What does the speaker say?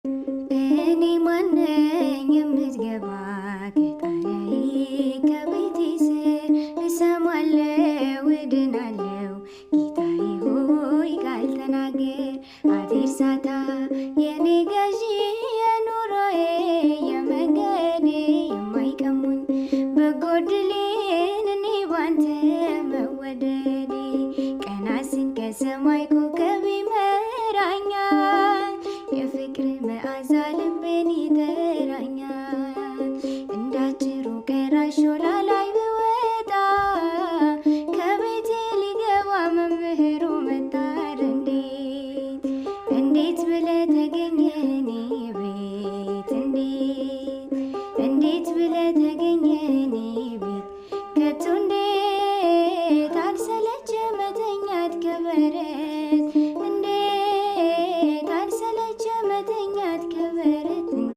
እኔ ማነኝ የምትገባ ከጣሪያዬ ከቤቴ ስር እሰማለሁ እድናለሁ ጌታዬ ሆይ ቃል ተናገር አትርሳታ የኔ ገዢ የኑሮዬ የመንገዴ የማይቀሙኝ በጎድሌን እኔ ባንተ መወደዴ ቀና ስል ከሰማይ ኮከብ ይመራኛል የፍቅር መዓዛ ልቤን ይጠራኛል እንዳጭሩ ቀራሽ ሾላ ላይ ብወጣ ከቤቴ ሊገባ መምህሩ መጣር እንዴት ብለህ ተገኘህ እኔ ቤት እንዴት ብለህ ተገኘህ እኔ ቤት ከቶ እንዴት አልሰለቸ መተኛት ከበረት እንዴት አልሰለቸ መተኛት ከበረት